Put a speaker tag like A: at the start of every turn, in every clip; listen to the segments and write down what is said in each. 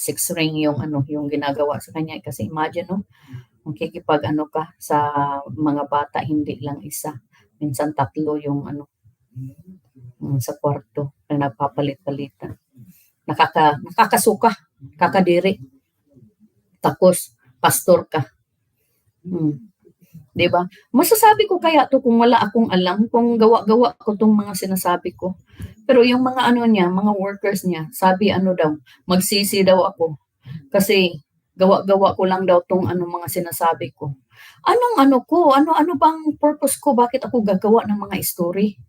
A: six ring yung yung ginagawa sa kanya. Kasi imagine, no, makikipag ka sa mga bata, hindi lang isa. Minsan tatlo yung sa kwarto na nagpapalit-palitan. Nakakasuka, kakadiri. Tapos, pastor ka. 'Di ba? Masasabi ko kaya to kung wala akong alam, kung gawa-gawa ko tong mga sinasabi ko. Pero yung mga niya, mga workers niya, sabi daw, magsisi daw ako. Kasi gawa-gawa ko lang daw tong mga sinasabi ko. Anong ko? Ano bang purpose ko? Bakit ako gagawa ng mga story?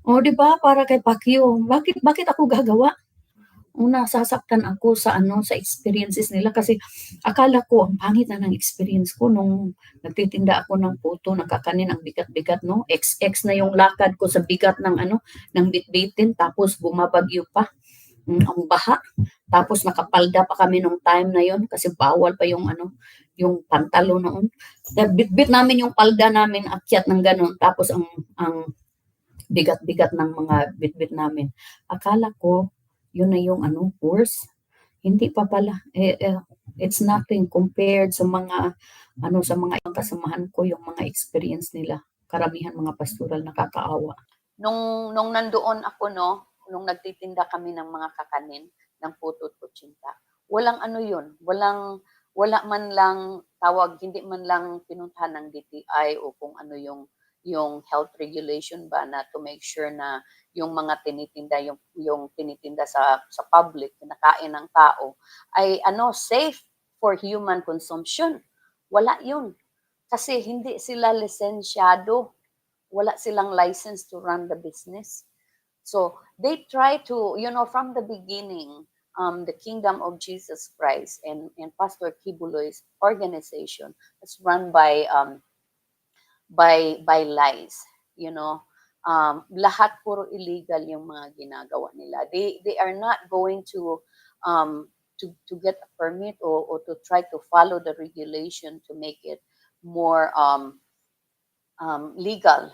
A: O, 'di ba? Para kay Pacquiao. Bakit ako gagawa? Nasasaktan ako sa sa experiences nila kasi akala ko ang pangit na ng experience ko nung nagtitinda ako ng puto, nakakanin ang bigat-bigat, no? XX na yung lakad ko sa bigat ng ng bitbitin, tapos bumabagyo pa. Ang baha. Tapos nakapalda pa kami nung time na yon kasi bawal pa yung yung pantalo noon. Bitbit namin yung palda namin, akyat ng ganun. Tapos ang bigat-bigat ng mga bitbit namin. Akala ko yun na yung course. Hindi pa pala. It's nothing compared sa mga sa mga ibang kasamahan ko, yung mga experience nila. Karamihan mga pastoral, nakakaawa.
B: Nung nandoon ako, no, nung nagtitinda kami ng mga kakanin, ng puto at kutsinta, walang yun, wala man lang tawag, hindi man lang pinuntahan ng DTI o kung yung health regulation ba na to make sure na yung mga tinitinda, yung tinitinda sa public, kinakain ng tao, ay safe for human consumption. Wala yun. Kasi hindi sila lisensyado. Wala silang license to run the business. So they try to, from the beginning, the Kingdom of Jesus Christ and Pastor Kibuloy's organization is run by lies, lahat puro illegal yung mga ginagawa nila. They are not going to get a permit or to try to follow the regulation to make it more legal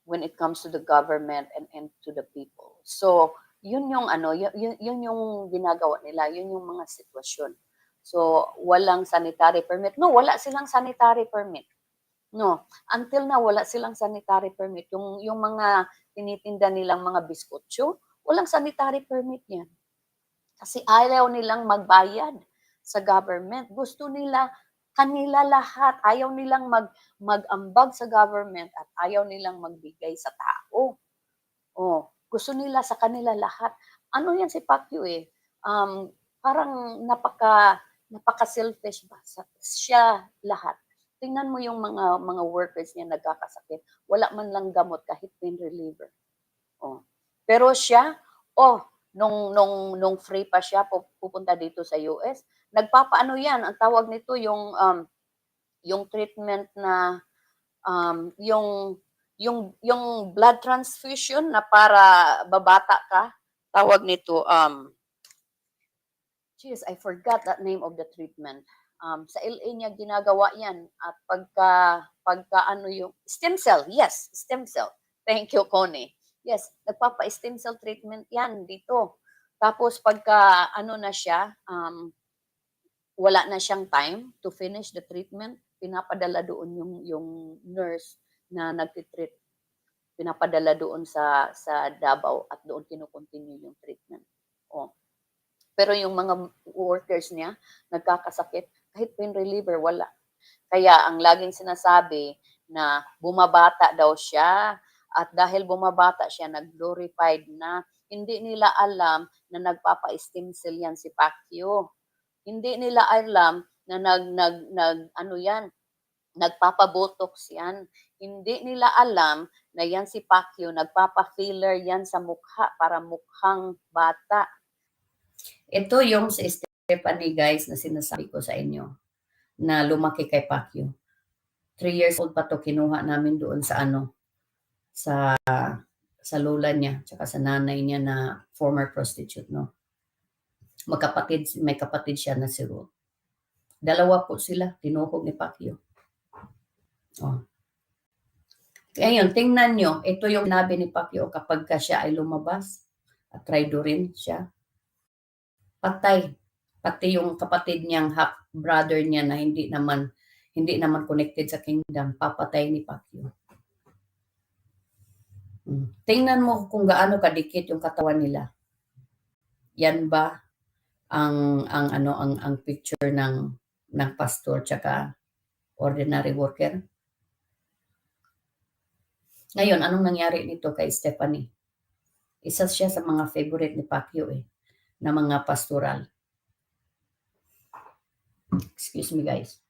B: when it comes to the government and to the people. So yun yung yun yung ginagawa nila, yun yung mga sitwasyon. So walang sanitary permit. No, wala silang sanitary permit. No, until now wala silang sanitary permit. Yung mga tinitinda nilang mga biskotso, walang sanitary permit yan. Kasi ayaw nilang magbayad sa government. Gusto nila kanila lahat. Ayaw nilang mag-ambag sa government at ayaw nilang magbigay sa tao. Gusto nila sa kanila lahat. Ano yan si Pacquiao parang napaka-selfish ba? Siya lahat. Tingnan mo yung mga workers niya nagkakasakit. Wala man lang gamot kahit pain reliever. Pero siya, nung free pa siya pupunta dito sa US, nagpapaano yan, ang tawag nito yung treatment na yung blood transfusion na para babata ka, tawag nito I forgot that name of the treatment. Sa LA niya ginagawa yan at pagka yung stem cell, yes, stem cell. Thank you, Connie. Yes, nagpapa-stem cell treatment yan dito. Tapos pagka na siya, wala na siyang time to finish the treatment, pinapadala doon yung nurse na nagtitreat. Pinapadala doon sa Davao at doon kinukontinue yung treatment. Pero yung mga workers niya, nagkakasakit, kahit pain reliever, wala. Kaya ang laging sinasabi na bumabata daw siya at dahil bumabata siya, nag-glorified na, hindi nila alam na nagpapa-stem cell yan si Pacquiao. Hindi nila alam na nagpapa-botox yan. Hindi nila alam na yan si Pacquiao, nagpapa-filler yan sa mukha para mukhang bata.
A: Ito yung si Stephanie, guys, na sinasabi ko sa inyo, na lumaki kay Pacquiao. 3 years old pa to, kinuha namin doon sa sa lola niya, tsaka sa nanay niya na former prostitute, no? May kapatid siya na si Ruth. Dalawa po sila, tinuhog ni Pacquiao. Ngayon, tingnan nyo, ito yung nabi ni Pacquiao kapag siya ay lumabas at traidorin siya. Patay. Pati yung kapatid niyang half brother niya na hindi naman connected sa kingdom, papatay ni Pacquiao. Tingnan mo kung gaano kadikit yung katawan nila. Yan ba ang picture ng pastor tsaka ordinary worker? Ngayon, anong nangyari nito kay Stephanie? Isa siya sa mga favorite ni Pacquiao na mga pastoral. Excuse me, guys.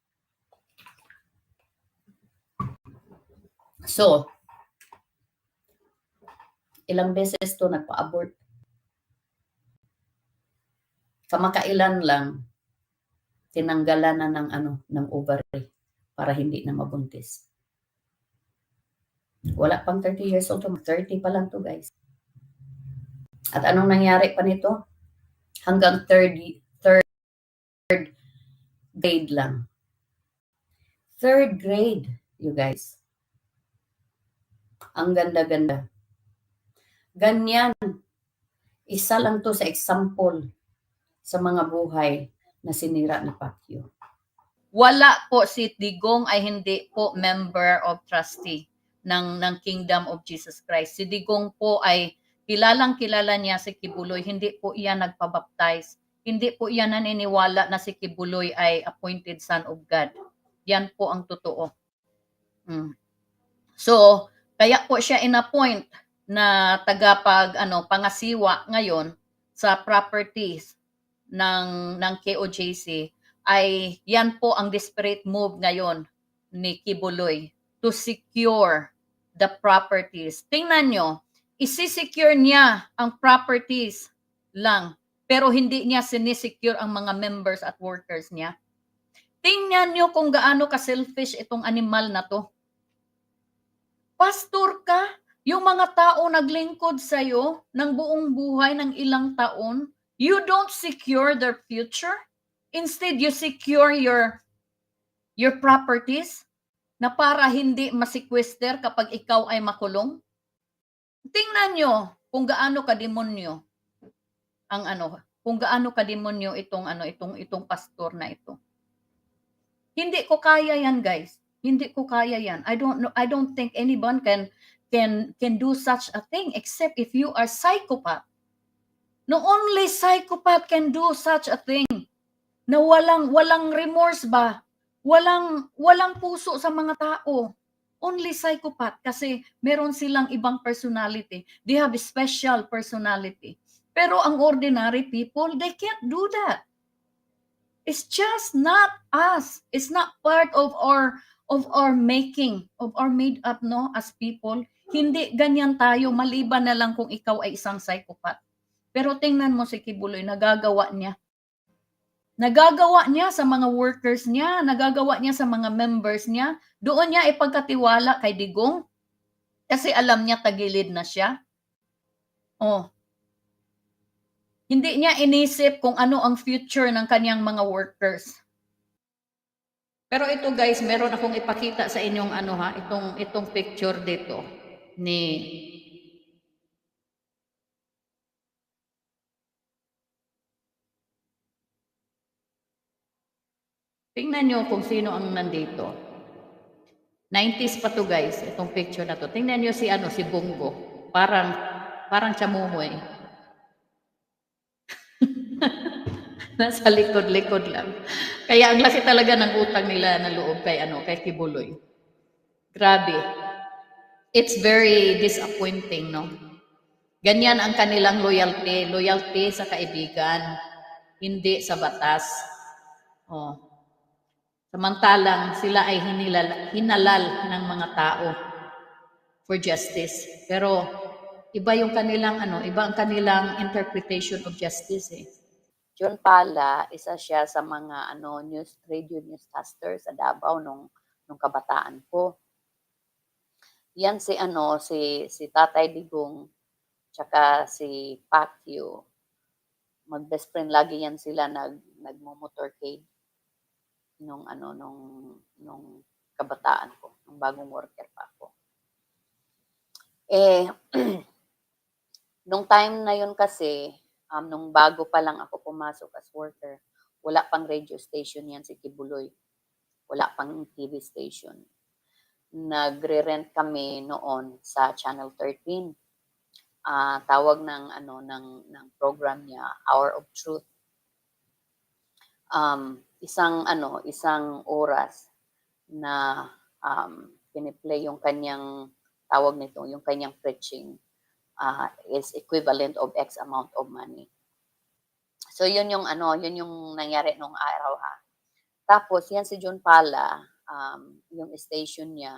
A: So, ilang beses to nagpa-abort. Kamakailan lang, tinanggalan na ng ovary para hindi na mabuntis. Wala pang 30 years old, 30 pa lang to, guys. At anong nangyari pa nito? Hanggang third grade lang. Third grade, you guys. Ang ganda-ganda. Ganyan. Isa lang to sa example sa mga buhay na sinira ni Pacquiao.
B: Wala po si Digong ay hindi po member of trustee ng Kingdom of Jesus Christ. Si Digong po ay kilala niya si Kibuloy, hindi po iyan nagpabaptize. Hindi po iyan naniniwala na si Kibuloy ay appointed son of God. Yan po ang totoo. So, kaya po siya inappoint na pangasiwa ngayon sa properties ng KOJC, ay yan po ang desperate move ngayon ni Kibuloy to secure the properties. Tingnan nyo, isi-secure niya ang properties lang, pero hindi niya sinisecure ang mga members at workers niya. Tingnan nyo kung gaano ka-selfish itong animal na to. Pastor ka, yung mga tao naglingkod sa'yo ng buong buhay ng ilang taon, you don't secure their future. Instead, you secure your properties na para hindi masequester kapag ikaw ay makulong. Tingnan nyo kung gaano ka-demonyo kung gaano ka-demonyo itong pastor na ito. Hindi ko kaya yan, guys. Hindi ko kaya yan. I don't think anyone can do such a thing except if you are psychopath. No, only psychopath can do such a thing. Na walang remorse ba? Walang puso sa mga tao. Only psychopath kasi meron silang ibang personality. They have a special personality. Pero ang ordinary people, they can't do that. It's just not us. It's not part of our making, of our made up, no, as people. Hindi ganyan tayo, maliban na lang kung ikaw ay isang psychopath. Pero tingnan mo si Kibuloy, nagagawa niya. Nagagawa niya sa mga workers niya, nagagawa niya sa mga members niya. Doon niya ipagkatiwala kay Digong kasi alam niya tagilid na siya. Hindi niya inisip kung ano ang future ng kanyang mga workers. Pero ito, guys, meron akong ipakita sa inyong itong picture dito ni Tingnan nyo kung sino ang nandito. 90s pa to, guys, itong picture na to. Tingnan nyo si Bongo. Parang Chamumoy. Nasa likod-likod lang. Kaya ang laki talaga ng utang nila na loob kay Kibuloy. Grabe. It's very disappointing, no? Ganyan ang kanilang loyalty sa kaibigan, hindi sa batas. Samantalang sila ay hinalal ng mga tao for justice. Pero iba yung kanilang iba ang kanilang interpretation of justice. John Pala, isa siya sa mga radio newscaster sa Davao nung kabataan ko. Yan si Tatay Digong tsaka si Pacquiao. Mag-best friend lagi yan sila nagmo-motorcade nung kabataan ko, nung bagong worker pa ako. Nung time na yun kasi, nung bago pa lang ako pumasok as worker, Wala pang radio station yan si Kibuloy. Wala pang TV station. Nagre-rent kami noon sa Channel 13. Tawag ng ng program niya Hour of Truth. Isang oras na piniplay yung kanyang tawag nito, yung kanyang preaching is equivalent of X amount of money. So yun yung nangyari nung araw ha. Tapos yan si John Pala, yung station niya,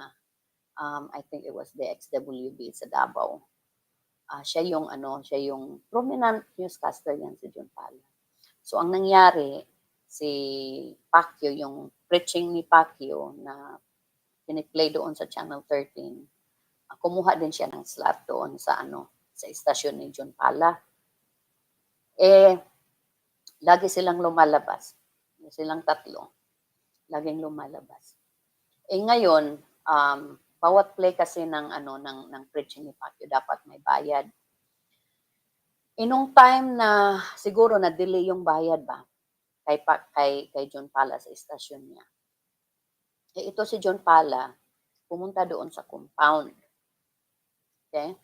B: I think it was the XWB sa Davao. Siya yung prominent newscaster yan si John Pala. So ang nangyari, si Pacquiao, yung preaching ni Pacquiao na piniplay doon sa Channel 13, kumuha din siya ng slot doon sa sa istasyon ni John Pala. Lagi silang lumalabas. Silang tatlo. Laging lumalabas. Ngayon, bawat play kasi ng preaching ni Pacquiao dapat may bayad. Nung time na siguro na delay yung bayad ba kay John Pala sa istasyon niya. Ito si John Pala pumunta doon sa compound. Okay?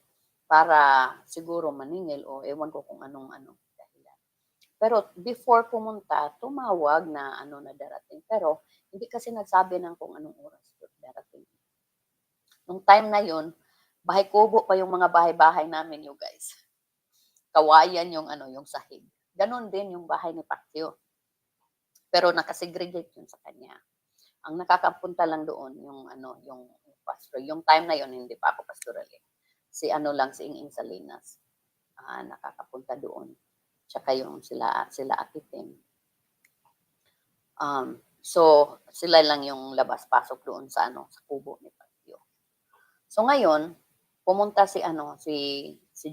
B: Para siguro maningil o ewan ko kung anong dahilan. Pero before pumunta, tumawag na na darating. Pero hindi kasi nagsabi ng kung anong oras darating. Nung time na yun, bahay kubo pa yung mga bahay-bahay namin, you guys. Kawayan yung yung sahig. Ganon din yung bahay ni Pacquiao. Pero nakasegregate yun sa kanya. Ang nakakapunta lang doon yung pastor. Yung time na yun hindi pa ako pastoral eh. Si Inging Salinas. Nakakapunta doon. Tsaka yung sila Atitim. So sila lang yung labas-pasok doon sa sa kubo ni Pacquiao. So ngayon, pumunta si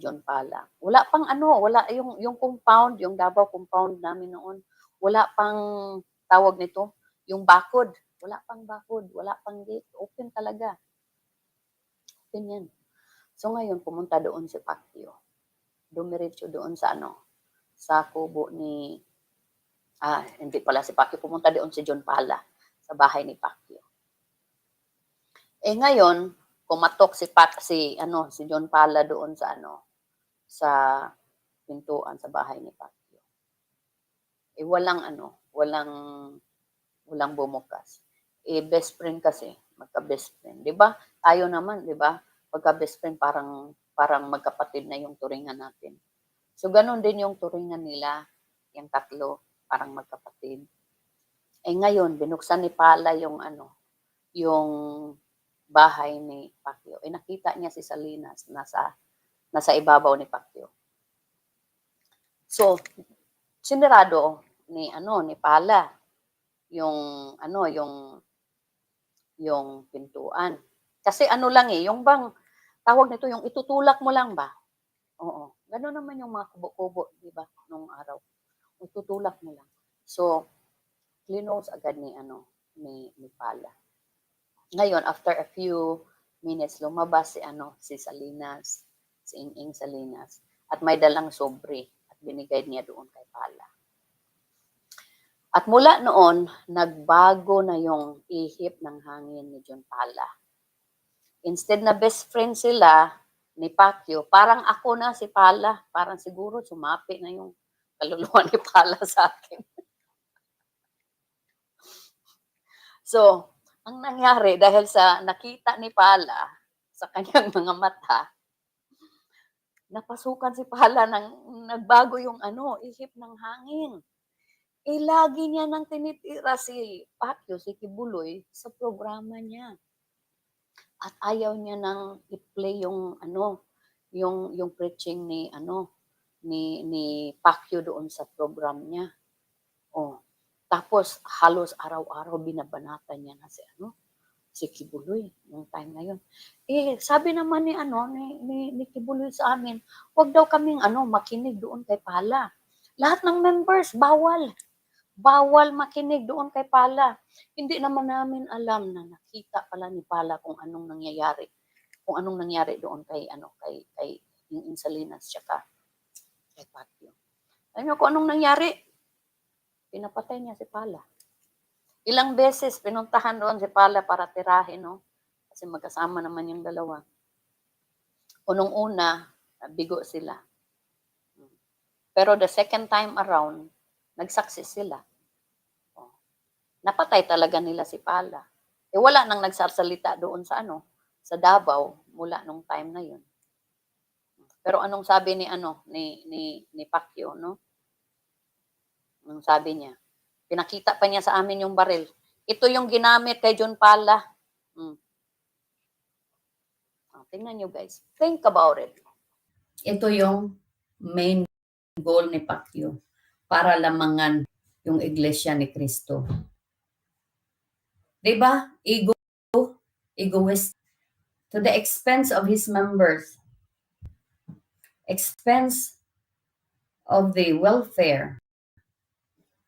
B: John Pala. Wala pang wala yung compound, yung Davao compound namin noon. Wala pang tawag nito, yung bakod. Wala pang bakod, wala pang gate. Open talaga. Open yan. So ngayon, pumunta doon si Pacquiao. Dumiretso doon sa sa kubo ni, hindi pala si Pacquiao, pumunta doon si John Pala sa bahay ni Pacquiao. Ngayon, kumatok si John Pala doon sa sa pintuan sa bahay ni Pacquiao. Walang bumukas. Best friend kasi, magka-best friend, 'di ba? Tayo naman, 'di ba? Pagka-best friend parang magkapatid na yung turingan natin. So ganun din yung turingan nila, yung tatlo, parang magkapatid. Ngayon, binuksan ni Pala yung yung bahay ni Pacquiao. Nakita niya si Salinas nasa ibabaw ni Pacquiao. So, sinirado ni Pala yung yung pintuan. Kasi lang yung bang tawag nito yung itutulak mo lang ba? Oo. Gano'n naman yung mga kubo-kubo, 'di ba, nung araw. Itutulak mo lang. So, clinose agad ni Pala. Ngayon, after a few minutes, lumabas si Salinas, si Inging Salinas, at may dalang sobre at binigay niya doon kay Pala. At mula noon, nagbago na yung ihip ng hangin ni John Pala. Instead na best friend sila ni Pacquiao, parang ako na si Pala. Parang siguro sumapi na yung kaluluwa ni Pala sa akin. So, ang nangyari dahil sa nakita ni Pala sa kanyang mga mata, napasukan si Pala ng nagbago yung ihip ng hangin. Lagi niya nang tinitira si Pacquiao, si Kibuloy, sa programa niya. At ayaw niya nang i-play yung yung preaching ni ni Pacquiao doon sa program niya. Tapos halos araw-araw binabanatan niya na si Kibuloy yung time na yun. Sabi naman ni Kibuloy sa amin, wag daw kaming makinig doon kay Pala. Lahat ng members bawal makinig doon kay Pala. Hindi naman namin alam na nakita pala ni Pala kung anong nangyayari. Kung anong nangyari doon kay Inging Salinas tsaka kay Pacquiao. Alam niyo kung anong nangyari? pinapatay niya si Pala. Ilang beses pinuntahan doon si Pala para tirahin, no? Kasi magkasama naman yung dalawa. Unang-una, bigo sila. Pero the second time around, nag-success sila. Napatay talaga nila si Pala. Wala nang nagsasalita doon sa sa Davao mula nung time na yun. Pero anong sabi ni Pacquiao, no? Anong sabi niya? Pinakita pa niya sa amin yung baril. Ito yung ginamit kay John Pala. Tingnan nyo guys. Think about it.
A: Ito yung main goal ni Pacquiao para lamangan yung iglesia ni Cristo. Diba? Egoist to the expense of his members, expense of the welfare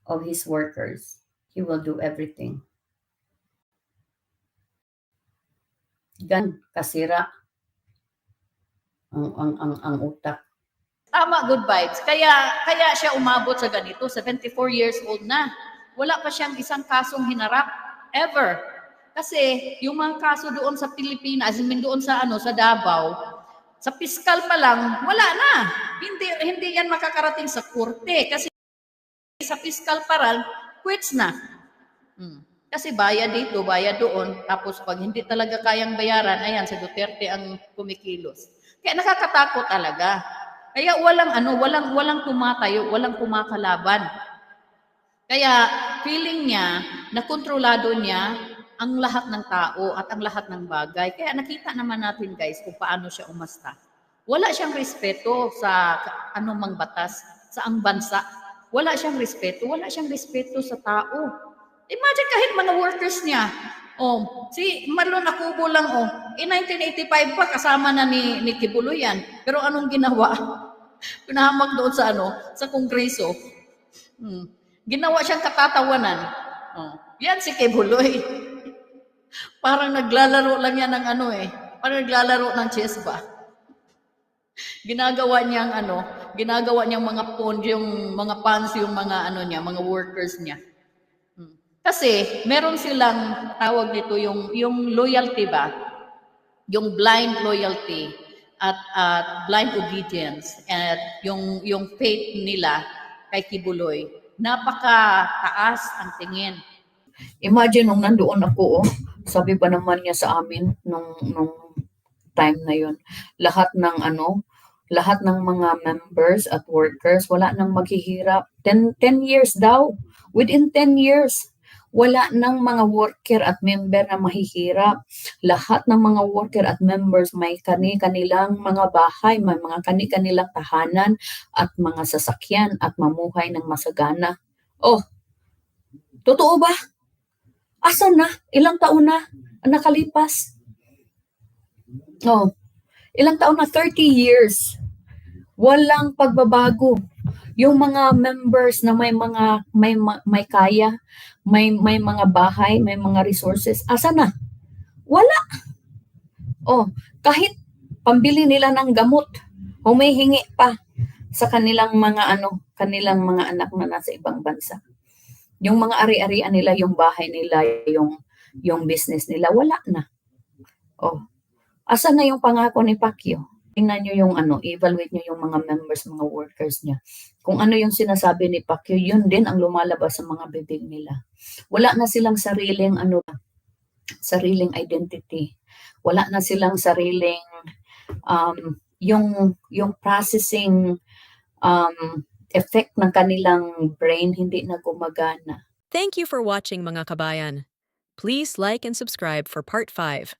A: of his workers. He will do everything. Gan kasira ang utak.
C: Tama, good vibes. Kaya siya umabot sa ganito, 74 years old na. Wala pa siyang isang kasong hinarap ever. Kasi yung mga kaso doon sa Pilipinas, doon sa sa Davao, sa piskal pa lang, wala na. Hindi yan makakarating sa korte kasi sa piskal paral, quits na. Kasi bayad dito, bayad doon, tapos pag hindi talaga kayang bayaran, ayan, si Duterte ang kumikilos. Kaya nakakatakot talaga. Kaya walang tumatayo, walang kumakalaban. Kaya feeling niya na kontrolado niya ang lahat ng tao at ang lahat ng bagay. Kaya nakita naman natin guys kung paano siya umasta. Wala siyang respeto sa anumang batas, sa ang bansa. Wala siyang respeto sa tao. Imagine kahit mga workers niya. Si Marlon Acubo lang in 1985 pa kasama na ni Kibuloy yan. Pero anong ginawa? Pinahamak doon sa sa Kongreso. Ginawa siyang katatawanan. Yan si Kibuloy. Parang naglalaro lang yan ng parang naglalaro ng chess ba? Ginagawa niyang mga pawn, yung mga pawns, yung mga niya, mga workers niya. Kasi meron silang tawag nito yung loyalty ba? Yung blind loyalty at blind obedience at yung faith nila kay Kibuloy. Napakataas ang tingin.
A: Imagine nung nandoon ako, sabi pa naman niya sa amin nung time na yun, lahat ng mga members at workers, wala nang maghihirap. 10 years daw. Within 10 years, wala nang mga worker at member na mahihirap. Lahat ng mga worker at members may kani-kanilang mga bahay, may mga kani-kanilang tahanan at mga sasakyan at mamuhay ng masagana. Totoo ba? Asan na? Ilang taon na nakalipas? Ilang taon na? 30 years. Walang pagbabago. Yung mga members na may kaya, may mga bahay, may mga resources, asan na? Wala. Kahit pambili nila ng gamot, humihingi pa sa kanilang mga anak na nasa ibang bansa. Yung mga ari-arian nila, yung bahay nila, yung business nila, wala na. Asan na yung pangako ni Pacquiao? Tingnan nyo yung evaluate nyo yung mga members, mga workers niya. Kung ano yung sinasabi ni Pacquiao, yun din ang lumalabas sa mga bibig nila. Wala na silang sariling identity. Wala na silang sariling yung processing effect ng kanilang brain hindi na gumagana.
D: Thank you for watching mga kabayan. Please like and subscribe for part 5.